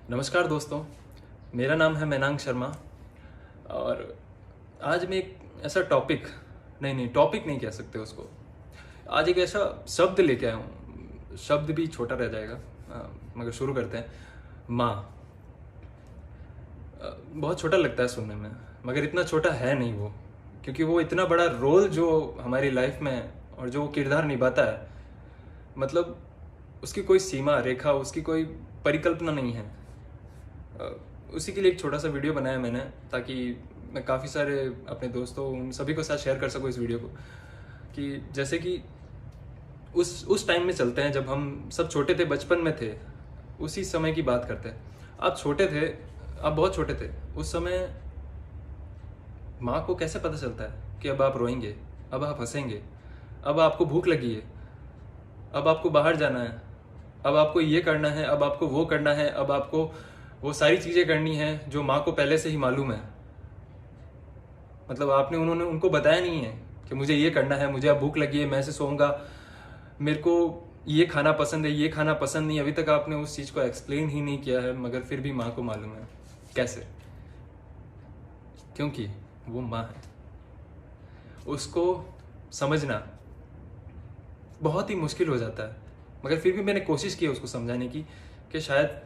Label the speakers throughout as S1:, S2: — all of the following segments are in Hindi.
S1: नमस्कार दोस्तों, मेरा नाम है मैनांग शर्मा। और आज मैं एक ऐसा टॉपिक नहीं कह सकते उसको। आज एक ऐसा शब्द लेके आया हूँ। शब्द भी छोटा रह जाएगा, मगर शुरू करते हैं। माँ। बहुत छोटा लगता है सुनने में, मगर इतना छोटा है नहीं वो, क्योंकि वो इतना बड़ा रोल जो हमारी लाइफ में और जो वो किरदार निभाता है, मतलब उसकी कोई सीमा रेखा, उसकी कोई परिकल्पना नहीं है। उसी के लिए एक छोटा सा वीडियो बनाया मैंने, ताकि मैं काफ़ी सारे अपने दोस्तों उन सभी को साथ शेयर कर सकूँ इस वीडियो को। कि जैसे कि उस टाइम में चलते हैं जब हम सब छोटे थे, बचपन में थे। उसी समय की बात करते हैं। आप छोटे थे, आप बहुत छोटे थे उस समय। माँ को कैसे पता चलता है कि अब आप रोएंगे, अब आप हंसेंगे, अब आपको भूख लगी है, अब आपको बाहर जाना है, अब आपको ये करना है, अब आपको वो करना है, अब आपको वो सारी चीज़ें करनी है जो माँ को पहले से ही मालूम है। मतलब उन्होंने उनको बताया नहीं है कि मुझे ये करना है, मुझे अब भूख लगी है, मैं ऐसे सोऊंगा, मेरे को ये खाना पसंद है, ये खाना पसंद नहीं। अभी तक आपने उस चीज़ को एक्सप्लेन ही नहीं किया है, मगर फिर भी माँ को मालूम है। कैसे? क्योंकि वो माँ है। उसको समझना बहुत ही मुश्किल हो जाता है, मगर फिर भी मैंने कोशिश की है उसको समझाने की, कि शायद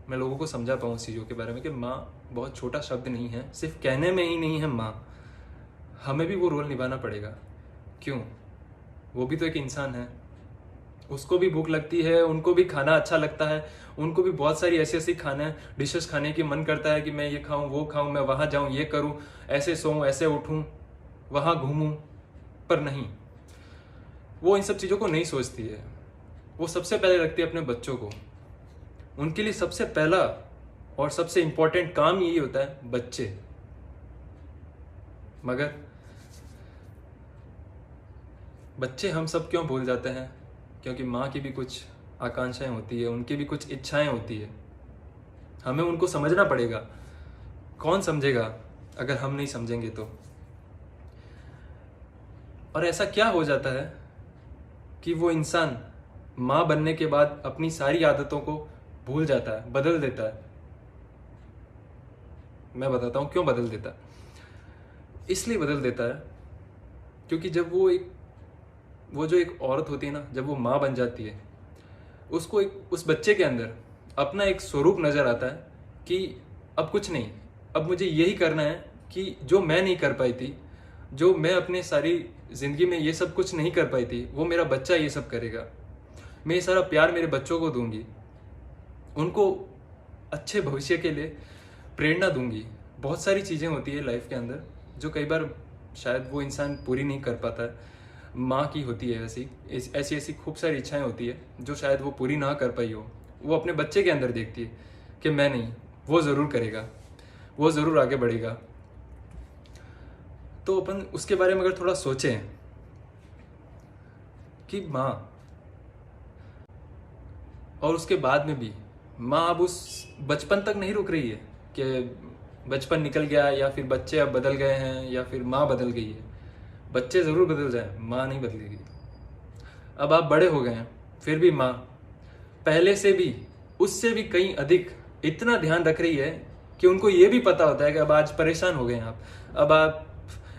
S1: मैं लोगों को समझा पाऊँ उस चीज़ों के बारे में कि माँ बहुत छोटा शब्द नहीं है। सिर्फ कहने में ही नहीं है माँ, हमें भी वो रोल निभाना पड़ेगा। क्यों? वो भी तो एक इंसान है। उसको भी भूख लगती है, उनको भी खाना अच्छा लगता है, उनको भी बहुत सारी ऐसी ऐसी खाने डिशेस खाने की मन करता है कि मैं ये खाऊं, वो खाऊं, मैं वहाँ जाऊं, ये करूं, ऐसे सोऊं, ऐसे उठूं, वहाँ घूमूं। पर नहीं, वो इन सब चीज़ों को नहीं सोचती है। वो सबसे पहले रखती है अपने बच्चों को। उनके लिए सबसे पहला और सबसे इंपॉर्टेंट काम यही होता है, बच्चे। मगर बच्चे हम सब क्यों भूल जाते हैं? क्योंकि माँ की भी कुछ आकांक्षाएं होती है, उनकी भी कुछ इच्छाएं होती है। हमें उनको समझना पड़ेगा। कौन समझेगा अगर हम नहीं समझेंगे तो? और ऐसा क्या हो जाता है कि वो इंसान माँ बनने के बाद अपनी सारी आदतों को भूल जाता है, बदल देता है। मैं बताता हूँ क्यों बदल देता है। इसलिए बदल देता है क्योंकि जब वो जो एक औरत होती है ना, जब वो माँ बन जाती है, उसको एक उस बच्चे के अंदर अपना एक स्वरूप नजर आता है कि अब कुछ नहीं, अब मुझे यही करना है कि जो मैं नहीं कर पाई थी, जो मैं अपने सारी जिंदगी में ये सब कुछ नहीं कर पाई थी, वो मेरा बच्चा ये सब करेगा। मैं ये सारा प्यार मेरे बच्चों को दूंगी, उनको अच्छे भविष्य के लिए प्रेरणा दूंगी। बहुत सारी चीज़ें होती है लाइफ के अंदर जो कई बार शायद वो इंसान पूरी नहीं कर पाता है। माँ की होती है ऐसी ऐसी ऐसी खूब सारी इच्छाएं होती है जो शायद वो पूरी ना कर पाई हो। वो अपने बच्चे के अंदर देखती है कि मैं नहीं, वो ज़रूर करेगा, वो ज़रूर आगे बढ़ेगा। तो अपन उसके बारे में अगर थोड़ा सोचें कि माँ, और उसके बाद में भी माँ अब उस बचपन तक नहीं रुक रही है कि बचपन निकल गया या फिर बच्चे अब बदल गए हैं या फिर माँ बदल गई है। बच्चे ज़रूर बदल जाए, माँ नहीं बदलेगी। अब आप बड़े हो गए हैं, फिर भी माँ पहले से भी, उससे भी कहीं अधिक इतना ध्यान रख रही है कि उनको ये भी पता होता है कि अब आज परेशान हो गए हैं आप, अब आप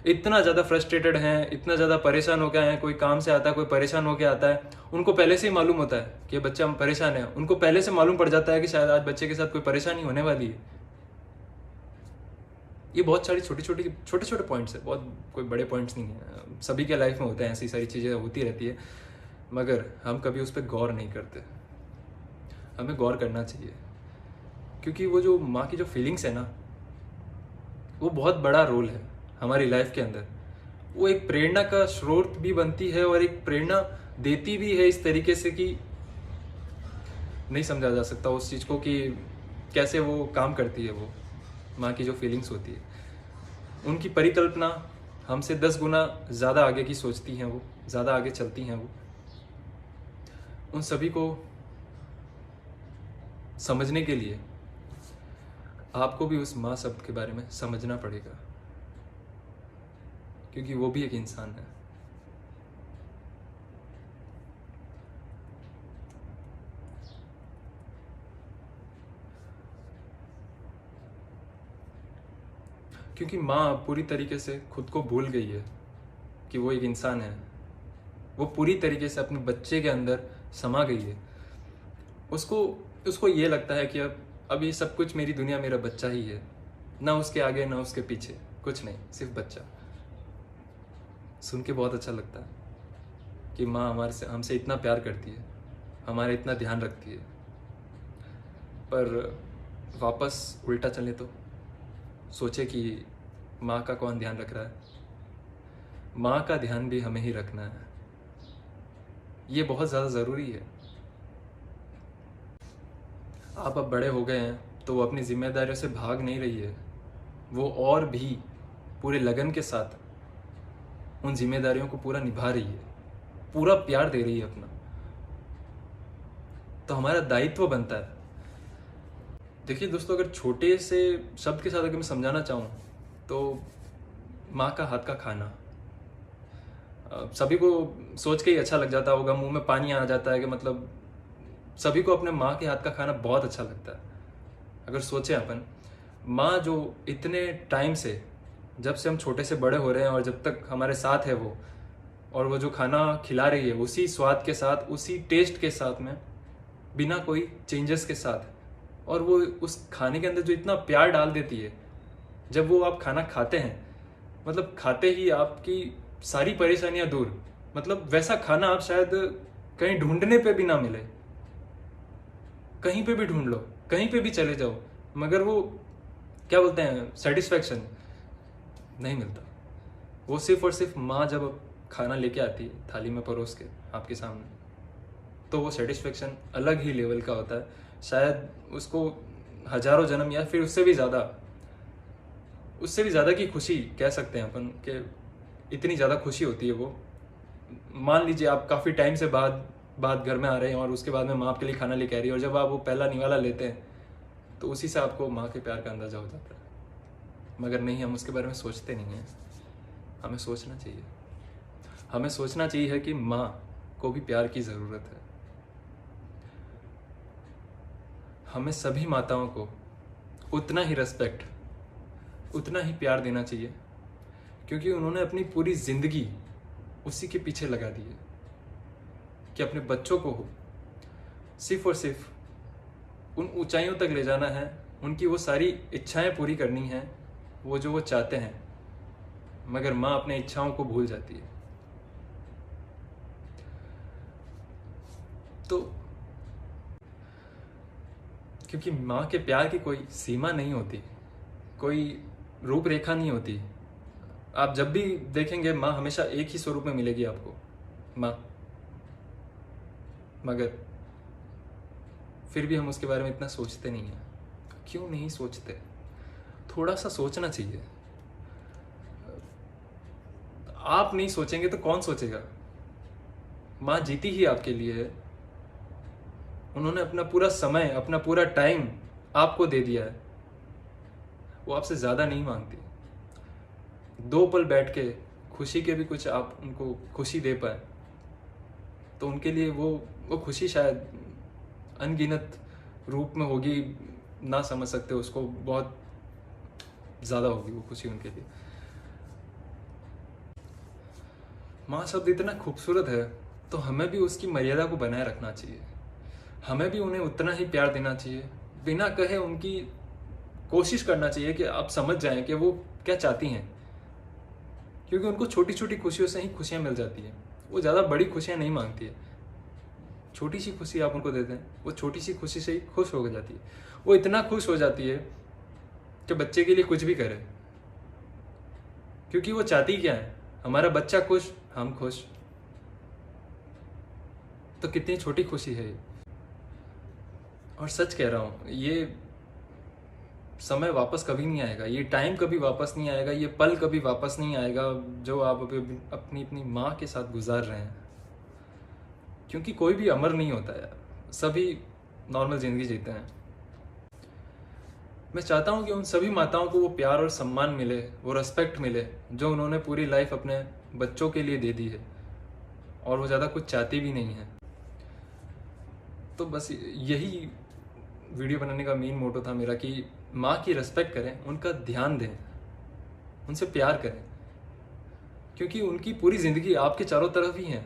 S1: इतना ज़्यादा फ्रस्ट्रेटेड हैं, इतना ज़्यादा परेशान हो गए हैं। कोई काम से आता है, कोई परेशान होकर आता है, उनको पहले से ही मालूम होता है कि बच्चा परेशान है। उनको पहले से मालूम पड़ जाता है कि शायद आज बच्चे के साथ कोई परेशानी होने वाली है। ये बहुत सारी छोटे छोटे पॉइंट्स है, बहुत कोई बड़े पॉइंट्स नहीं है। सभी के लाइफ में होते हैं, ऐसी सारी चीज़ें होती रहती है, मगर हम कभी उस पर गौर नहीं करते। हमें गौर करना चाहिए, क्योंकि वो जो माँ की जो फीलिंग्स है ना, वो बहुत बड़ा रोल है हमारी लाइफ के अंदर। वो एक प्रेरणा का स्रोत भी बनती है और एक प्रेरणा देती भी है इस तरीके से कि नहीं समझा जा सकता उस चीज़ को कि कैसे वो काम करती है। वो माँ की जो फीलिंग्स होती है, उनकी परिकल्पना हमसे 10 गुना ज़्यादा आगे की सोचती हैं, वो ज़्यादा आगे चलती हैं। वो उन सभी को समझने के लिए आपको भी उस माँ शब्द के बारे में समझना पड़ेगा, क्योंकि वो भी एक इंसान है। क्योंकि माँ पूरी तरीके से खुद को भूल गई है कि वो एक इंसान है। वो पूरी तरीके से अपने बच्चे के अंदर समा गई है। उसको उसको ये लगता है कि अब ये सब कुछ मेरी दुनिया मेरा बच्चा ही है, ना उसके आगे ना उसके पीछे, कुछ नहीं, सिर्फ बच्चा। सुन के बहुत अच्छा लगता है कि माँ हमसे इतना प्यार करती है, हमारा इतना ध्यान रखती है। पर वापस उल्टा चले तो सोचे कि माँ का कौन ध्यान रख रहा है। माँ का ध्यान भी हमें ही रखना है, ये बहुत ज़्यादा ज़रूरी है। आप अब बड़े हो गए हैं तो वो अपनी जिम्मेदारियों से भाग नहीं रही है, वो और भी पूरे लगन के साथ उन जिम्मेदारियों को पूरा निभा रही है, पूरा प्यार दे रही है अपना। तो हमारा दायित्व बनता है। देखिए दोस्तों, अगर छोटे से शब्द के साथ अगर मैं समझाना चाहूँ तो माँ का हाथ का खाना सभी को सोच के ही अच्छा लग जाता होगा, मुंह में पानी आ जाता है कि मतलब सभी को अपने माँ के हाथ का खाना बहुत अच्छा लगता है। अगर सोचें अपन, माँ जो इतने टाइम से, जब से हम छोटे से बड़े हो रहे हैं और जब तक हमारे साथ है वो, और वो जो खाना खिला रही है उसी स्वाद के साथ, उसी टेस्ट के साथ में, बिना कोई चेंजेस के साथ, और वो उस खाने के अंदर जो इतना प्यार डाल देती है, जब वो आप खाना खाते हैं, मतलब खाते ही आपकी सारी परेशानियां दूर। मतलब वैसा खाना आप शायद कहीं ढूंढने पे भी ना मिले, कहीं पे भी ढूंढ लो, कहीं पे भी चले जाओ, मगर वो क्या बोलते हैं, सेटिस्फैक्शन नहीं मिलता। वो सिर्फ और सिर्फ माँ जब खाना लेके आती है थाली में परोस के आपके सामने, तो वो सेटिस्फेक्शन अलग ही लेवल का होता है। शायद उसको हजारों जन्म या फिर उससे भी ज़्यादा की खुशी कह सकते हैं अपन, कि इतनी ज़्यादा खुशी होती है वो। मान लीजिए आप काफ़ी टाइम से बाद घर में आ रहे हैं और उसके बाद में माँ आपके लिए खाना लेके आ रही है, और जब आप वो पहला निवाला लेते हैं तो उसी से आपको माँ के प्यार का अंदाज़ा हो जाता है। मगर नहीं, हम उसके बारे में सोचते नहीं हैं। हमें सोचना चाहिए, हमें सोचना चाहिए कि माँ को भी प्यार की ज़रूरत है। हमें सभी माताओं को उतना ही रेस्पेक्ट, उतना ही प्यार देना चाहिए, क्योंकि उन्होंने अपनी पूरी ज़िंदगी उसी के पीछे लगा दी है कि अपने बच्चों को सिर्फ और सिर्फ उन ऊंचाइयों तक ले जाना है, उनकी वो सारी इच्छाएं पूरी करनी हैं, वो जो वो चाहते हैं। मगर माँ अपने इच्छाओं को भूल जाती है। तो क्योंकि माँ के प्यार की कोई सीमा नहीं होती, कोई रूपरेखा नहीं होती। आप जब भी देखेंगे माँ हमेशा एक ही स्वरूप में मिलेगी आपको, माँ। मगर फिर भी हम उसके बारे में इतना सोचते नहीं हैं। क्यों नहीं सोचते? थोड़ा सा सोचना चाहिए। आप नहीं सोचेंगे तो कौन सोचेगा? माँ जीती ही आपके लिए है। उन्होंने अपना पूरा समय, अपना पूरा टाइम आपको दे दिया है। वो आपसे ज़्यादा नहीं मांगती। 2 पल बैठ के खुशी के भी कुछ आप उनको खुशी दे पाए तो उनके लिए वो खुशी शायद अनगिनत रूप में होगी, ना समझ सकते उसको, बहुत ज़्यादा होगी वो खुशी उनके लिए। माँ शब्द इतना खूबसूरत है, तो हमें भी उसकी मर्यादा को बनाए रखना चाहिए। हमें भी उन्हें उतना ही प्यार देना चाहिए, बिना कहे उनकी कोशिश करना चाहिए कि आप समझ जाएं कि वो क्या चाहती हैं, क्योंकि उनको छोटी छोटी खुशियों से ही खुशियाँ मिल जाती हैं। वो ज़्यादा बड़ी खुशियाँ नहीं मांगती है। छोटी सी खुशी आप उनको देते हैं, वो छोटी सी खुशी से ही खुश हो जाती है। वो इतना खुश हो जाती है कि बच्चे के लिए कुछ भी करे, क्योंकि वो चाहती क्या है, हमारा बच्चा खुश, हम खुश। तो कितनी छोटी खुशी है ये। और सच कह रहा हूँ, ये समय वापस कभी नहीं आएगा, ये टाइम कभी वापस नहीं आएगा, ये पल कभी वापस नहीं आएगा जो आप अभी अपनी माँ के साथ गुजार रहे हैं। क्योंकि कोई भी अमर नहीं होता यार, सभी नॉर्मल ज़िंदगी जीते हैं। मैं चाहता हूँ कि उन सभी माताओं को वो प्यार और सम्मान मिले, वो रेस्पेक्ट मिले जो उन्होंने पूरी लाइफ अपने बच्चों के लिए दे दी है, और वो ज़्यादा कुछ चाहती भी नहीं है। तो बस यही वीडियो बनाने का मेन मोटो था मेरा, कि माँ की रेस्पेक्ट करें, उनका ध्यान दें, उनसे प्यार करें, क्योंकि उनकी पूरी ज़िंदगी आपके चारों तरफ ही है।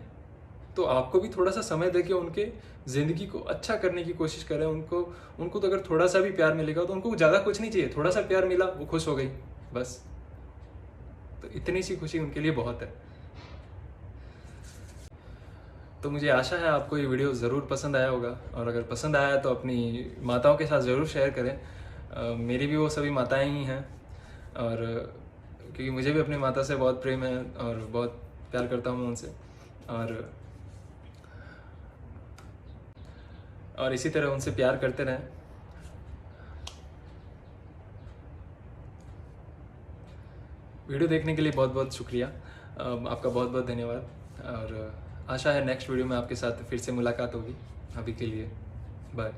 S1: तो आपको भी थोड़ा सा समय देके उनके ज़िंदगी को अच्छा करने की कोशिश करें। उनको उनको तो अगर थोड़ा सा भी प्यार मिलेगा तो उनको ज़्यादा कुछ नहीं चाहिए, थोड़ा सा प्यार मिला वो खुश हो गई बस। तो इतनी सी खुशी उनके लिए बहुत है। तो मुझे आशा है आपको ये वीडियो ज़रूर पसंद आया होगा, और अगर पसंद आया तो अपनी माताओं के साथ ज़रूर शेयर करें। मेरी भी वो सभी माताएं ही हैं, और क्योंकि मुझे भी अपनी माता से बहुत प्रेम है और बहुत प्यार करता हूँ मैं उनसे, और इसी तरह उनसे प्यार करते रहें। वीडियो देखने के लिए बहुत बहुत शुक्रिया, आपका बहुत बहुत धन्यवाद, और आशा है नेक्स्ट वीडियो में आपके साथ फिर से मुलाकात होगी। अभी के लिए बाय।